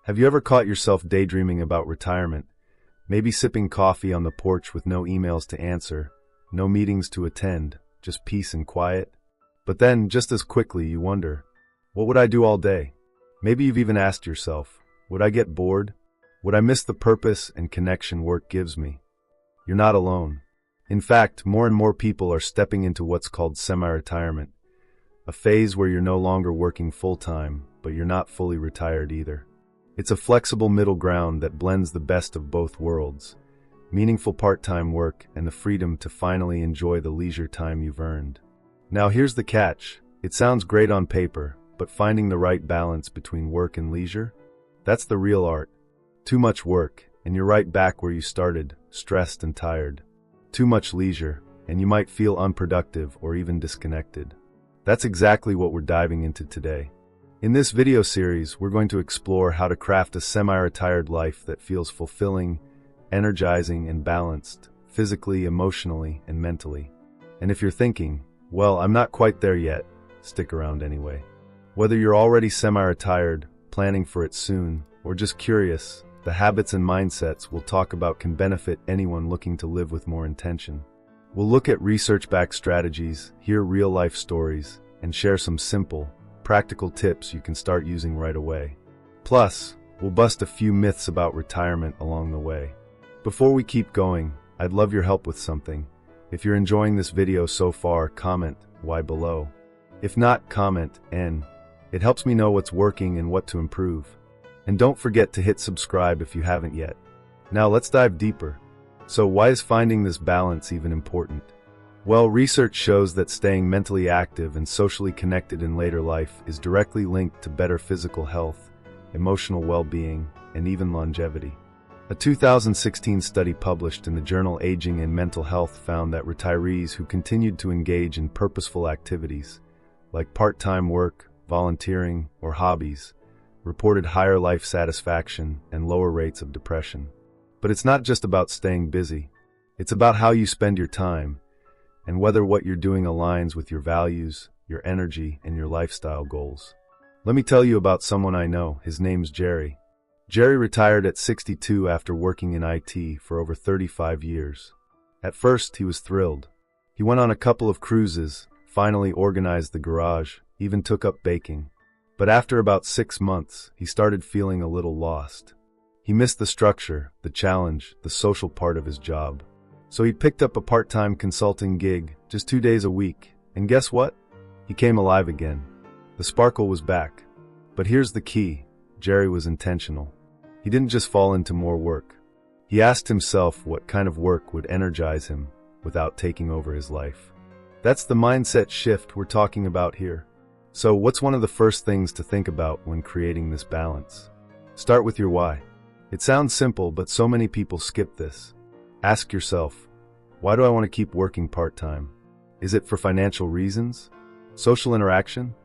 Have you ever caught yourself daydreaming about retirement? Maybe sipping coffee on the porch with no emails to answer, no meetings to attend, just peace and quiet? But then, just as quickly, you wonder, what would I do all day? Maybe you've even asked yourself, would I get bored? Would I miss the purpose and connection work gives me? You're not alone. In fact, more and more people are stepping into what's called semi-retirement, a phase where you're no longer working full-time, but you're not fully retired either. It's a flexible middle ground that blends the best of both worlds, meaningful part-time work and the freedom to finally enjoy the leisure time you've earned. Now here's the catch. It sounds great on paper, but finding the right balance between work and leisure? That's the real art. Too much work, and you're right back where you started, stressed and tired. Too much leisure, and you might feel unproductive or even disconnected. That's exactly what we're diving into today. In this video series, we're going to explore how to craft a semi-retired life that feels fulfilling, energizing, and balanced, physically, emotionally, and mentally. And if you're thinking, well, I'm not quite there yet, stick around anyway. Whether you're already semi-retired, planning for it soon, or just curious, the habits and mindsets we'll talk about can benefit anyone looking to live with more intention. We'll look at research-backed strategies, hear real-life stories, and share some simple, practical tips you can start using right away. Plus, we'll bust a few myths about retirement along the way. Before we keep going, I'd love your help with something. If you're enjoying this video so far, comment Y below. If not, comment N. It helps me know what's working and what to improve. And don't forget to hit subscribe if you haven't yet. Now let's dive deeper. So why is finding this balance even important? Well, research shows that staying mentally active and socially connected in later life is directly linked to better physical health, emotional well-being, and even longevity. A 2016 study published in the journal Aging and Mental Health found that retirees who continued to engage in purposeful activities, like part-time work, volunteering, or hobbies, reported higher life satisfaction and lower rates of depression. But it's not just about staying busy. It's about how you spend your time, and whether what you're doing aligns with your values, your energy, and your lifestyle goals. Let me tell you about someone I know. His name's Jerry. Jerry retired at 62 after working in IT for over 35 years. At first, he was thrilled. He went on a couple of cruises, finally organized the garage, even took up baking. But after about 6 months, he started feeling a little lost. He missed the structure, the challenge, the social part of his job. So he picked up a part-time consulting gig, just 2 days a week, and guess what? He came alive again. The sparkle was back. But here's the key. Jerry was intentional. He didn't just fall into more work. He asked himself what kind of work would energize him without taking over his life. That's the mindset shift we're talking about here. So what's one of the first things to think about when creating this balance? Start with your why. It sounds simple, but so many people skip this. Ask yourself, why do I want to keep working part-time? Is it for financial reasons? Social interaction?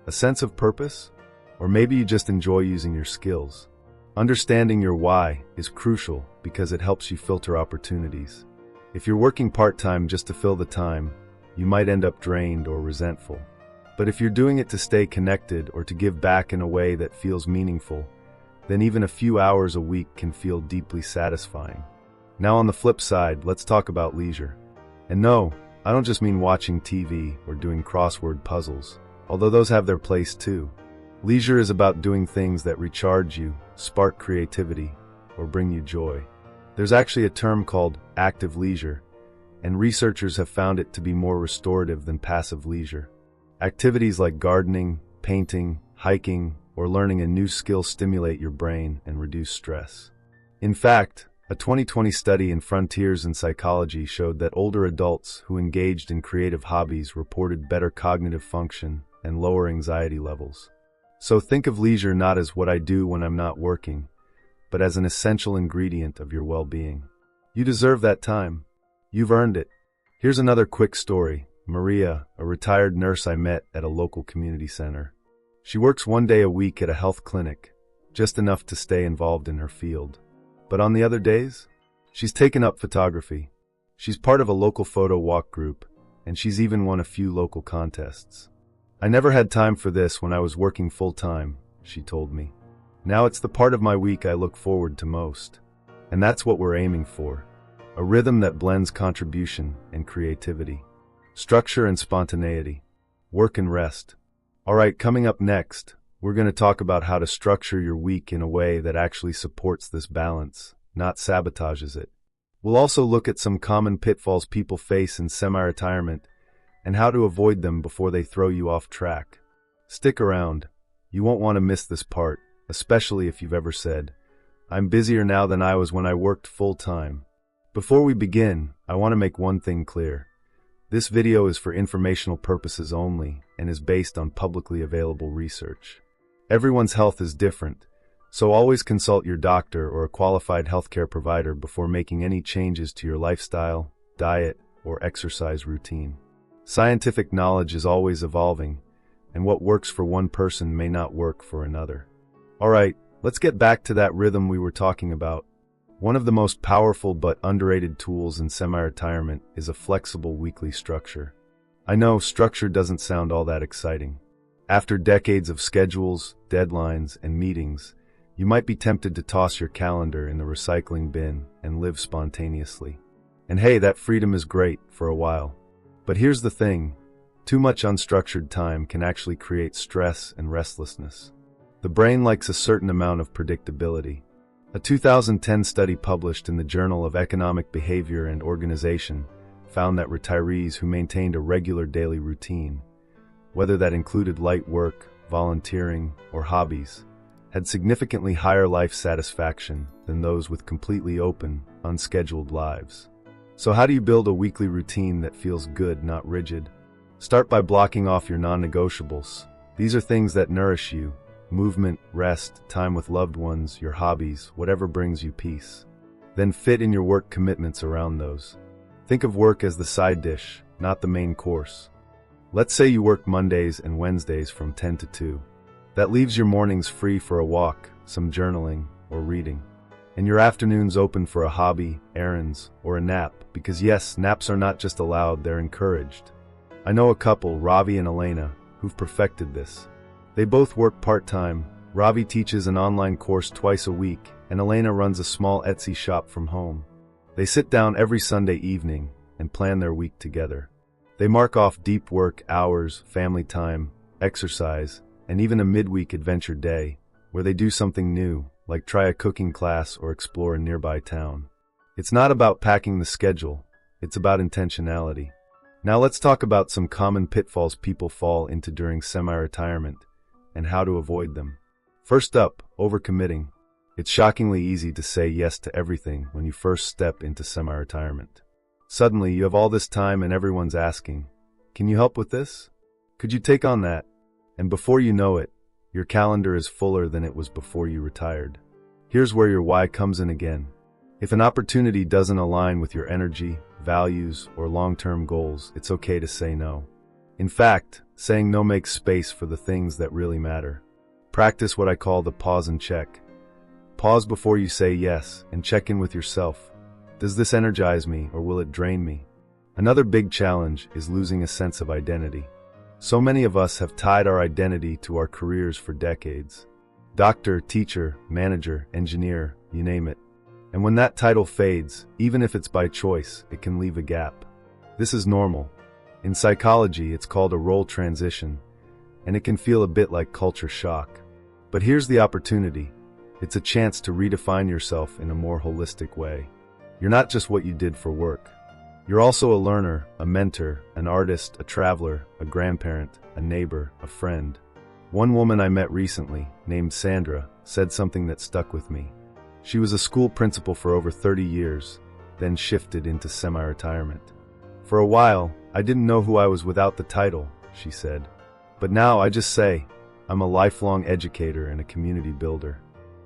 A sense of purpose? Or maybe you just enjoy using your skills? Understanding your why is crucial because it helps you filter opportunities. If you're working part-time just to fill the time, you might end up drained or resentful. But if you're doing it to stay connected or to give back in a way that feels meaningful, then even a few hours a week can feel deeply satisfying. Now on the flip side, let's talk about leisure. And no, I don't just mean watching TV or doing crossword puzzles, although those have their place too. Leisure is about doing things that recharge you, spark creativity, or bring you joy. There's actually a term called active leisure, and researchers have found it to be more restorative than passive leisure. Activities like gardening, painting, hiking, or learning a new skill stimulate your brain and reduce stress. In fact, a 2020 study in Frontiers in Psychology showed that older adults who engaged in creative hobbies reported better cognitive function and lower anxiety levels. So think of leisure not as what I do when I'm not working, but as an essential ingredient of your well-being. You deserve that time. You've earned it. Here's another quick story. Maria, a retired nurse I met at a local community center. She works 1 day a week at a health clinic, just enough to stay involved in her field. But on the other days, she's taken up photography. She's part of a local photo walk group, and she's even won a few local contests. I never had time for this when I was working full-time, she told me. Now it's the part of my week I look forward to most. And that's what we're aiming for. A rhythm that blends contribution and creativity, structure and spontaneity, work and rest. All right, coming up next, we're going to talk about how to structure your week in a way that actually supports this balance, not sabotages it. We'll also look at some common pitfalls people face in semi-retirement and how to avoid them before they throw you off track. Stick around. You won't want to miss this part, especially if you've ever said, "I'm busier now than I was when I worked full-time." Before we begin, I want to make one thing clear. This video is for informational purposes only and is based on publicly available research. Everyone's health is different, so always consult your doctor or a qualified healthcare provider before making any changes to your lifestyle, diet, or exercise routine. Scientific knowledge is always evolving, and what works for one person may not work for another. All right, let's get back to that rhythm we were talking about. One of the most powerful but underrated tools in semi-retirement is a flexible weekly structure. I know structure doesn't sound all that exciting. After decades of schedules, deadlines, and meetings, you might be tempted to toss your calendar in the recycling bin and live spontaneously. And hey, that freedom is great for a while. But here's the thing, too much unstructured time can actually create stress and restlessness. The brain likes a certain amount of predictability. A 2010 study published in the Journal of Economic Behavior and Organization found that retirees who maintained a regular daily routine, whether that included light work, volunteering, or hobbies, had significantly higher life satisfaction than those with completely open, unscheduled lives. So how do you build a weekly routine that feels good, not rigid? Start by blocking off your non-negotiables. These are things that nourish you: movement, rest, time with loved ones, your hobbies, whatever brings you peace. Then fit in your work commitments around those. Think of work as the side dish, not the main course. Let's say you work Mondays and Wednesdays from 10 to 2. That leaves your mornings free for a walk, some journaling, or reading. And your afternoons open for a hobby, errands, or a nap, because yes, naps are not just allowed, they're encouraged. I know a couple, Ravi and Elena, who've perfected this. They both work part-time. Ravi teaches an online course twice a week, and Elena runs a small Etsy shop from home. They sit down every Sunday evening and plan their week together. They mark off deep work hours, family time, exercise, and even a midweek adventure day, where they do something new, like try a cooking class or explore a nearby town. It's not about packing the schedule, it's about intentionality. Now let's talk about some common pitfalls people fall into during semi-retirement, and how to avoid them. First up, overcommitting. It's shockingly easy to say yes to everything when you first step into semi-retirement. Suddenly, you have all this time and everyone's asking, "Can you help with this? Could you take on that?" And before you know it, your calendar is fuller than it was before you retired. Here's where your why comes in again. If an opportunity doesn't align with your energy, values, or long-term goals, it's okay to say no. In fact, saying no makes space for the things that really matter. Practice what I call the pause and check. Pause before you say yes and check in with yourself. Does this energize me or will it drain me? Another big challenge is losing a sense of identity. So many of us have tied our identity to our careers for decades. Doctor, teacher, manager, engineer, you name it. And when that title fades, even if it's by choice, it can leave a gap. This is normal. In psychology, it's called a role transition, and it can feel a bit like culture shock. But here's the opportunity. It's a chance to redefine yourself in a more holistic way. You're not just what you did for work. You're also a learner, a mentor, an artist, a traveler, a grandparent, a neighbor, a friend. One woman I met recently, named Sandra, said something that stuck with me. She was a school principal for over 30 years, then shifted into semi-retirement. For a while, I didn't know who I was without the title, she said. But now I just say, I'm a lifelong educator and a community builder.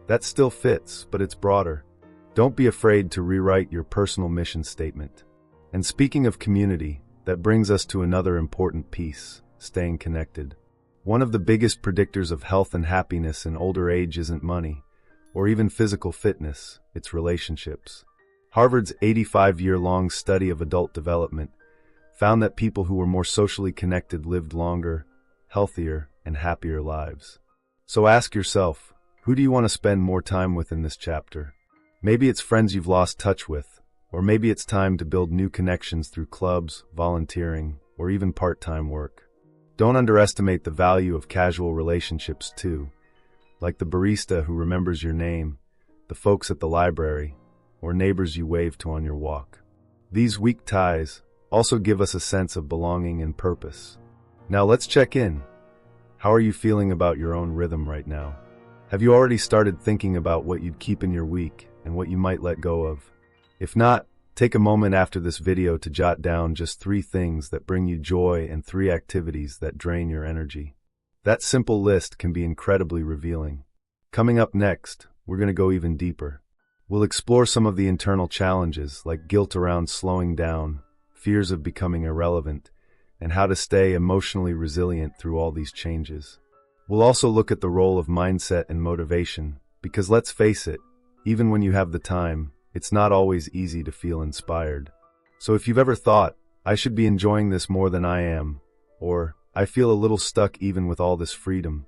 That still fits, but it's broader. Don't be afraid to rewrite your personal mission statement. And speaking of community, that brings us to another important piece, staying connected. One of the biggest predictors of health and happiness in older age isn't money, or even physical fitness, it's relationships. Harvard's 85-year-long study of adult development found that people who were more socially connected lived longer, healthier, and happier lives. So ask yourself, Who do you want to spend more time with in this chapter? Maybe it's friends you've lost touch with, or maybe it's time to build new connections through clubs, volunteering, or even part-time work. Don't underestimate the value of casual relationships too, like the barista who remembers your name, the folks at the library, or neighbors you wave to on your walk. These weak ties also give us a sense of belonging and purpose. Now let's check in. How are you feeling about your own rhythm right now? Have you already started thinking about what you'd keep in your week and what you might let go of? If not, take a moment after this video to jot down just 3 things that bring you joy and 3 activities that drain your energy. That simple list can be incredibly revealing. Coming up next, we're going to go even deeper. We'll explore some of the internal challenges like guilt around slowing down, fears of becoming irrelevant, and how to stay emotionally resilient through all these changes. We'll also look at the role of mindset and motivation, because let's face it, even when you have the time, it's not always easy to feel inspired. So if you've ever thought, I should be enjoying this more than I am, or I feel a little stuck even with all this freedom,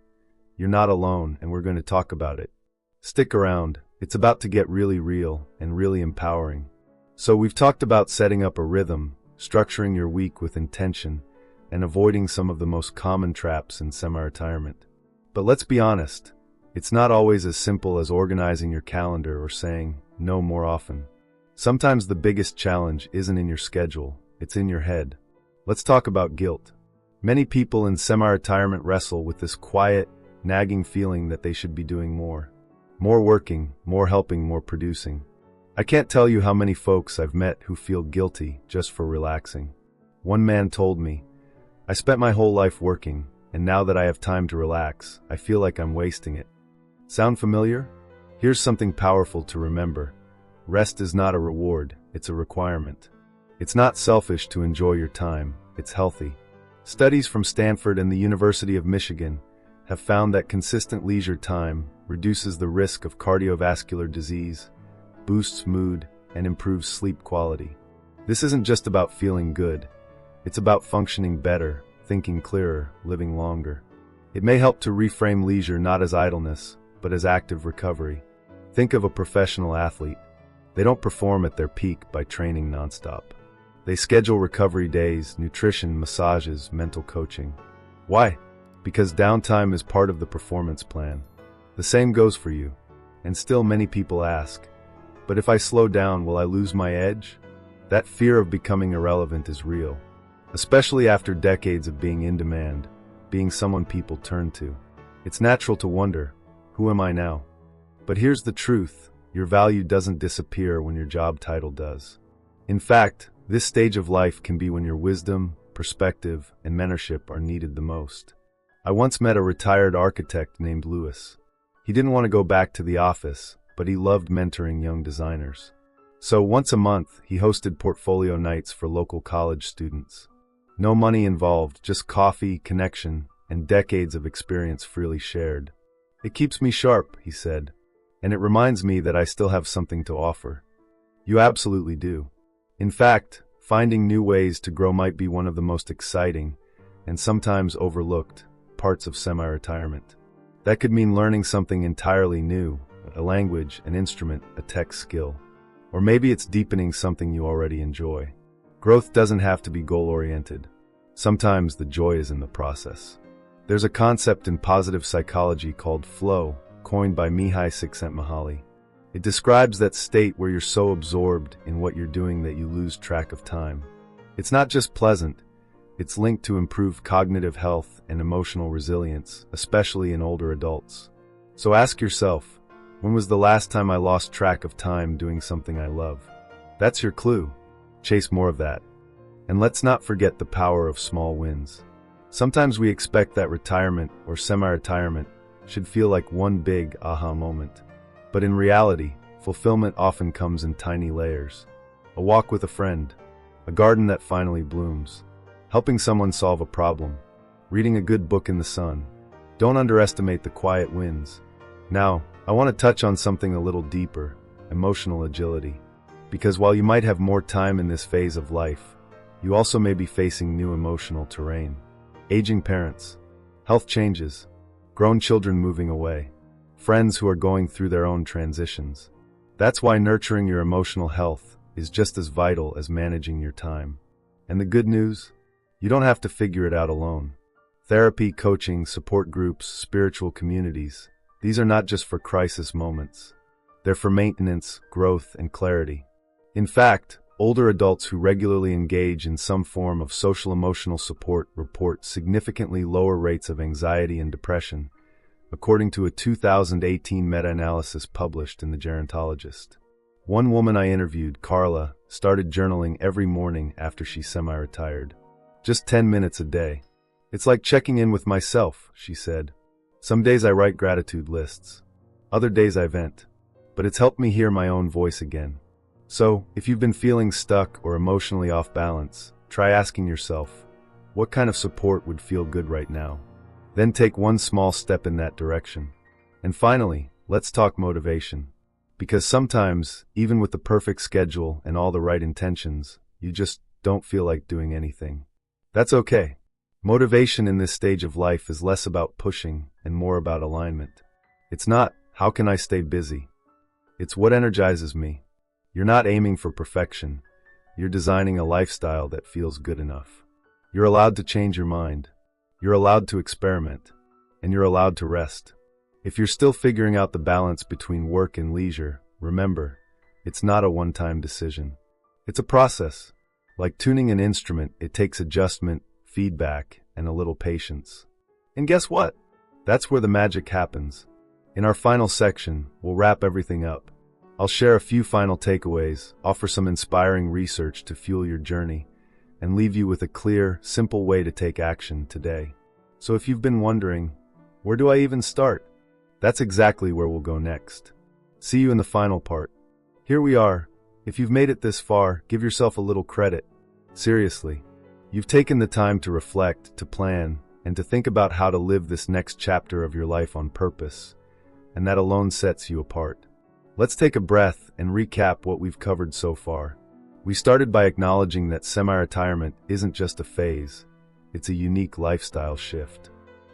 you're not alone and we're going to talk about it. Stick around, it's about to get really real and really empowering. So we've talked about setting up a rhythm, structuring your week with intention, and avoiding some of the most common traps in semi-retirement. But let's be honest, it's not always as simple as organizing your calendar or saying no more often. Sometimes the biggest challenge isn't in your schedule, it's in your head. Let's talk about guilt. Many people in semi-retirement wrestle with this quiet, nagging feeling that they should be doing more. More working, more helping, more producing. I can't tell you how many folks I've met who feel guilty just for relaxing. One man told me, I spent my whole life working, and now that I have time to relax, I feel like I'm wasting it. Sound familiar? Here's something powerful to remember. Rest is not a reward, it's a requirement. It's not selfish to enjoy your time, it's healthy. Studies from Stanford and the University of Michigan have found that consistent leisure time reduces the risk of cardiovascular disease, boosts mood, and improves sleep quality. This isn't just about feeling good. It's about functioning better, thinking clearer, living longer. It may help to reframe leisure not as idleness, but as active recovery. Think of a professional athlete. They don't perform at their peak by training nonstop. They schedule recovery days, nutrition, massages, mental coaching. Why? Because downtime is part of the performance plan. The same goes for you. And still many people ask, but if I slow down, will I lose my edge? That fear of becoming irrelevant is real, especially after decades of being in demand, being someone people turn to. It's natural to wonder, who am I now? But here's the truth, your value doesn't disappear when your job title does. In fact, this stage of life can be when your wisdom, perspective, and mentorship are needed the most. I once met a retired architect named Louis. He didn't want to go back to the office, but he loved mentoring young designers. So once a month, he hosted portfolio nights for local college students. No money involved, just coffee, connection, and decades of experience freely shared. It keeps me sharp, he said, and it reminds me that I still have something to offer. You absolutely do. In fact, finding new ways to grow might be one of the most exciting, and sometimes overlooked, parts of semi-retirement. That could mean learning something entirely new, a language, an instrument, a tech skill. Or maybe it's deepening something you already enjoy. Growth doesn't have to be goal-oriented. Sometimes the joy is in the process. There's a concept in positive psychology called flow, coined by Mihai Csikszentmihalyi. It describes that state where you're so absorbed in what you're doing that you lose track of time. It's not just pleasant, it's linked to improved cognitive health and emotional resilience, especially in older adults. So ask yourself, when was the last time I lost track of time doing something I love? That's your clue. Chase more of that. And let's not forget the power of small wins. Sometimes we expect that retirement or semi-retirement should feel like one big aha moment. But in reality, fulfillment often comes in tiny layers. A walk with a friend, a garden that finally blooms, helping someone solve a problem, reading a good book in the sun. Don't underestimate the quiet wins. Now, I want to touch on something a little deeper, emotional agility. Because while you might have more time in this phase of life, you also may be facing new emotional terrain. Aging parents, health changes, grown children moving away, friends who are going through their own transitions. That's why nurturing your emotional health is just as vital as managing your time. And the good news? You don't have to figure it out alone. Therapy, coaching, support groups, spiritual communities, these are not just for crisis moments. They're for maintenance, growth, and clarity. In fact, older adults who regularly engage in some form of social-emotional support report significantly lower rates of anxiety and depression, according to a 2018 meta-analysis published in The Gerontologist. One woman I interviewed, Carla, started journaling every morning after she semi-retired. Just 10 minutes a day. It's like checking in with myself, she said. Some days I write gratitude lists. Other days I vent. But it's helped me hear my own voice again. So, if you've been feeling stuck or emotionally off balance, try asking yourself, what kind of support would feel good right now? Then take one small step in that direction. And finally, let's talk motivation. Because sometimes, even with the perfect schedule and all the right intentions, you just don't feel like doing anything. That's okay. Motivation in this stage of life is less about pushing and more about alignment. It's not, how can I stay busy? It's what energizes me. You're not aiming for perfection. You're designing a lifestyle that feels good enough. You're allowed to change your mind. You're allowed to experiment. And you're allowed to rest. If you're still figuring out the balance between work and leisure, remember, it's not a one-time decision. It's a process. Like tuning an instrument, it takes adjustment, feedback, and a little patience. And guess what? That's where the magic happens. In our final section, we'll wrap everything up. I'll share a few final takeaways, offer some inspiring research to fuel your journey, and leave you with a clear, simple way to take action today. So if you've been wondering, where do I even start? That's exactly where we'll go next. See you in the final part. Here we are. If you've made it this far, give yourself a little credit. Seriously. You've taken the time to reflect, to plan, and to think about how to live this next chapter of your life on purpose. And that alone sets you apart. Let's take a breath and recap what we've covered so far. We started by acknowledging that semi-retirement isn't just a phase. It's a unique lifestyle shift.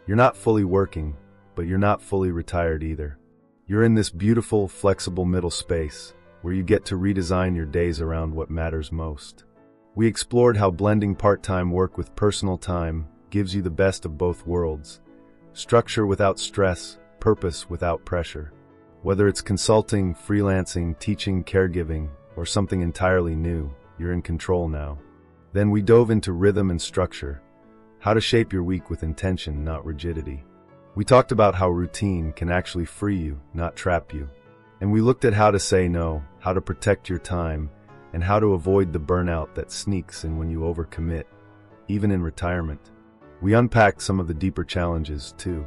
You're not fully working, but you're not fully retired either. You're in this beautiful, flexible middle space where you get to redesign your days around what matters most. We explored how blending part-time work with personal time gives you the best of both worlds. Structure without stress, purpose without pressure. Whether it's consulting, freelancing, teaching, caregiving, or something entirely new, you're in control now. Then we dove into rhythm and structure, how to shape your week with intention, not rigidity. We talked about how routine can actually free you, not trap you. And we looked at how to say no, how to protect your time, and how to avoid the burnout that sneaks in when you overcommit, even in retirement. We unpacked some of the deeper challenges, too.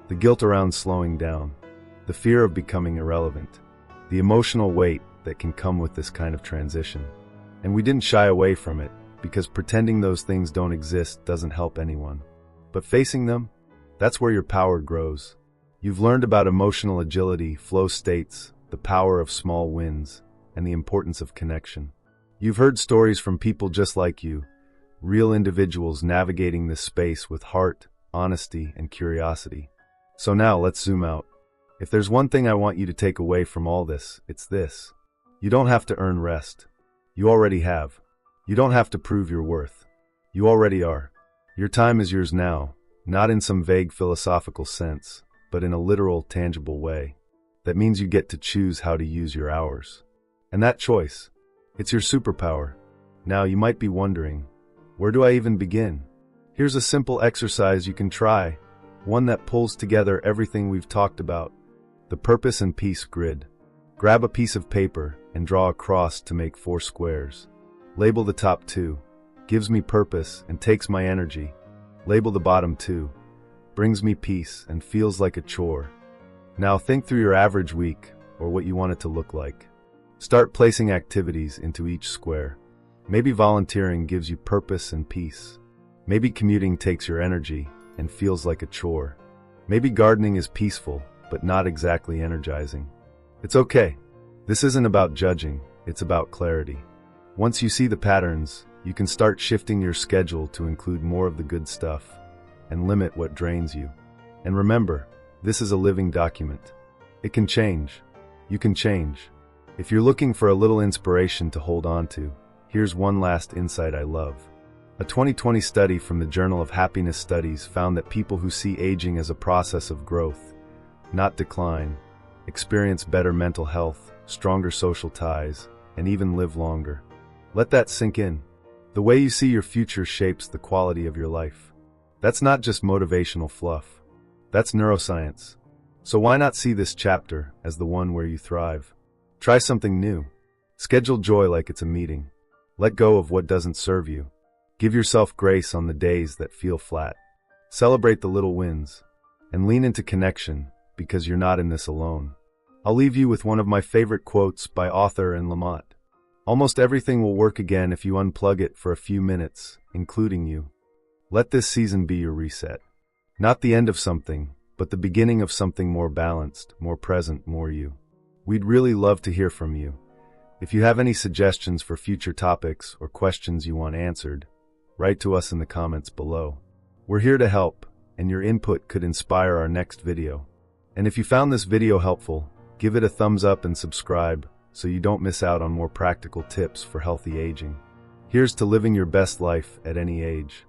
The guilt around slowing down, the fear of becoming irrelevant, the emotional weight that can come with this kind of transition. And we didn't shy away from it, because pretending those things don't exist doesn't help anyone. But facing them, that's where your power grows. You've learned about emotional agility, flow states, the power of small wins, and the importance of connection. You've heard stories from people just like you, real individuals navigating this space with heart, honesty, and curiosity. So now let's zoom out. If there's one thing I want you to take away from all this, it's this. You don't have to earn rest. You already have. You don't have to prove your worth. You already are. Your time is yours now, not in some vague philosophical sense, but in a literal, tangible way. That means you get to choose how to use your hours. And that choice, it's your superpower. Now you might be wondering, where do I even begin? Here's a simple exercise you can try, one that pulls together everything we've talked about. The Purpose and Peace Grid. Grab a piece of paper and draw a cross to make 4 squares. Label the top 2, gives me purpose and takes my energy. Label the bottom 2, brings me peace and feels like a chore. Now think through your average week, or what you want it to look like. Start placing activities into each square. Maybe volunteering gives you purpose and peace. Maybe commuting takes your energy and feels like a chore. Maybe gardening is peaceful, but not exactly energizing. It's okay. This isn't about judging, it's about clarity. Once you see the patterns, you can start shifting your schedule to include more of the good stuff and limit what drains you. And remember, this is a living document. It can change. You can change. If you're looking for a little inspiration to hold on to, here's one last insight I love. A 2020 study from the Journal of Happiness Studies found that people who see aging as a process of growth, not decline, experience better mental health, stronger social ties, and even live longer. Let that sink in. The way you see your future shapes the quality of your life. That's not just motivational fluff. That's neuroscience. So why not see this chapter as the one where you thrive? Try something new. Schedule joy like it's a meeting. Let go of what doesn't serve you. Give yourself grace on the days that feel flat. Celebrate the little wins. And lean into connection, because you're not in this alone. I'll leave you with one of my favorite quotes by author and Lamont. Almost everything will work again if you unplug it for a few minutes, including you. Let this season be your reset. Not the end of something, but the beginning of something more balanced, more present, more you. We'd really love to hear from you. If you have any suggestions for future topics or questions you want answered, write to us in the comments below. We're here to help, and your input could inspire our next video. And if you found this video helpful, give it a thumbs up and subscribe so you don't miss out on more practical tips for healthy aging. Here's to living your best life at any age.